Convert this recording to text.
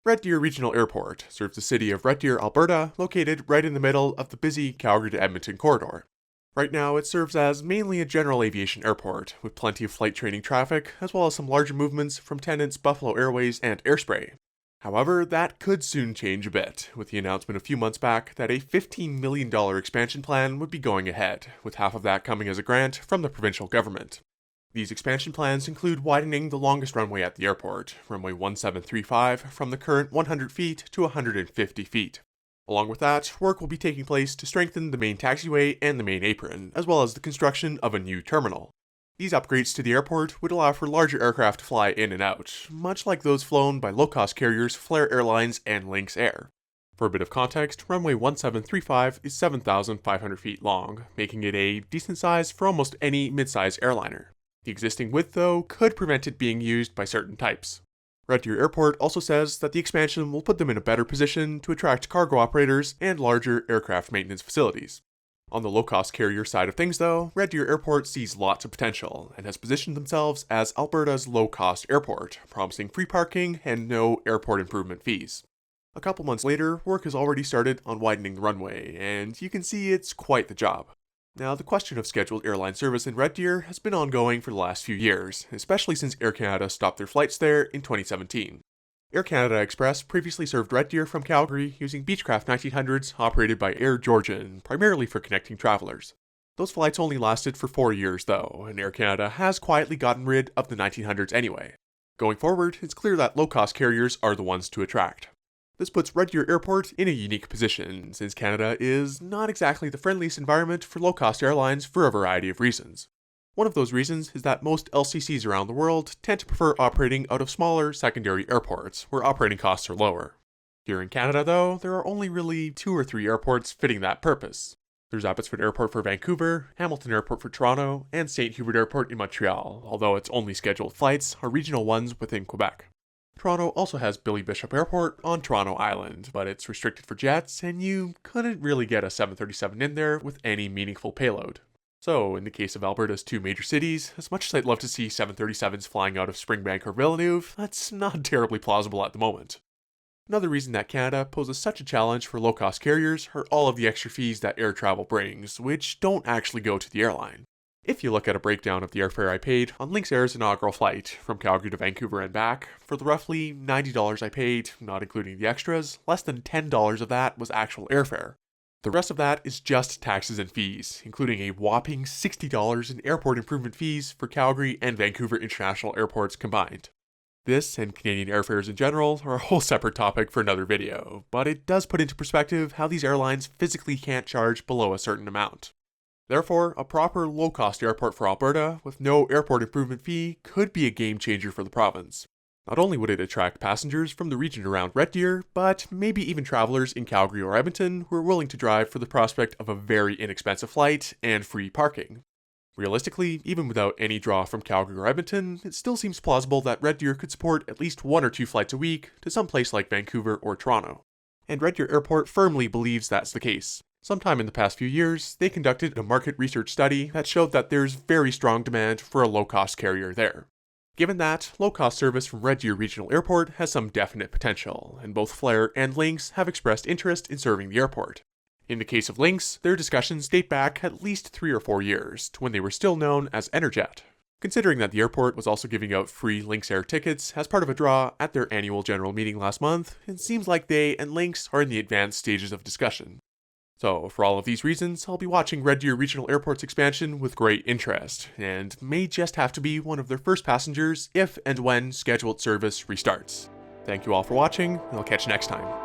Red Deer Regional Airport serves the city of Red Deer, Alberta, located right in the middle of the busy Calgary-Edmonton corridor. Right now, it serves as mainly a general aviation airport, with plenty of flight training traffic, as well as some larger movements from tenants Buffalo Airways and Airspray. However, that could soon change a bit, with the announcement a few months back that a $15 million expansion plan would be going ahead, with half of that coming as a grant from the provincial government. These expansion plans include widening the longest runway at the airport, runway 1735, from the current 100 feet to 150 feet. Along with that, work will be taking place to strengthen the main taxiway and the main apron, as well as the construction of a new terminal. These upgrades to the airport would allow for larger aircraft to fly in and out, much like those flown by low-cost carriers Flair Airlines and Lynx Air. For a bit of context, runway 1735 is 7,500 feet long, making it a decent size for almost any mid-size airliner. The existing width, though, could prevent it being used by certain types. Red Deer Airport also says that the expansion will put them in a better position to attract cargo operators and larger aircraft maintenance facilities. On the low-cost carrier side of things, though, Red Deer Airport sees lots of potential and has positioned themselves as Alberta's low-cost airport, promising free parking and no airport improvement fees. A couple months later, work has already started on widening the runway, and you can see it's quite the job. Now, the question of scheduled airline service in Red Deer has been ongoing for the last few years, especially since Air Canada stopped their flights there in 2017. Air Canada Express previously served Red Deer from Calgary using Beechcraft 1900s operated by Air Georgian, primarily for connecting travelers. Those flights only lasted for 4 years though, and Air Canada has quietly gotten rid of the 1900s anyway. Going forward, it's clear that low-cost carriers are the ones to attract. This puts Red Deer Airport in a unique position, since Canada is not exactly the friendliest environment for low-cost airlines for a variety of reasons. One of those reasons is that most LCCs around the world tend to prefer operating out of smaller secondary airports, where operating costs are lower. Here in Canada, though, there are only really 2 or 3 airports fitting that purpose. There's Abbotsford Airport for Vancouver, Hamilton Airport for Toronto, and St. Hubert Airport in Montreal, although its only scheduled flights are regional ones within Quebec. Toronto also has Billy Bishop Airport on Toronto Island, but it's restricted for jets, and you couldn't really get a 737 in there with any meaningful payload. So, in the case of Alberta's 2 major cities, as much as I'd love to see 737s flying out of Springbank or Villeneuve, that's not terribly plausible at the moment. Another reason that Canada poses such a challenge for low-cost carriers are all of the extra fees that air travel brings, which don't actually go to the airline. If you look at a breakdown of the airfare I paid on Lynx Air's inaugural flight from Calgary to Vancouver and back, for the roughly $90 I paid, not including the extras, less than $10 of that was actual airfare. The rest of that is just taxes and fees, including a whopping $60 in airport improvement fees for Calgary and Vancouver international airports combined. This, and Canadian airfares in general, are a whole separate topic for another video, but it does put into perspective how these airlines physically can't charge below a certain amount. Therefore, a proper low-cost airport for Alberta with no airport improvement fee could be a game changer for the province. Not only would it attract passengers from the region around Red Deer, but maybe even travelers in Calgary or Edmonton who are willing to drive for the prospect of a very inexpensive flight and free parking. Realistically, even without any draw from Calgary or Edmonton, it still seems plausible that Red Deer could support at least 1 or 2 flights a week to some place like Vancouver or Toronto. And Red Deer Airport firmly believes that's the case. Sometime in the past few years, they conducted a market research study that showed that there's very strong demand for a low-cost carrier there. Given that, low-cost service from Red Deer Regional Airport has some definite potential, and both Flair and Lynx have expressed interest in serving the airport. In the case of Lynx, their discussions date back at least 3 or 4 years, to when they were still known as Enerjet. Considering that the airport was also giving out free Lynx Air tickets as part of a draw at their annual general meeting last month, it seems like they and Lynx are in the advanced stages of discussion. So, for all of these reasons, I'll be watching Red Deer Regional Airport's expansion with great interest, and may just have to be one of their first passengers if and when scheduled service restarts. Thank you all for watching, and I'll catch you next time.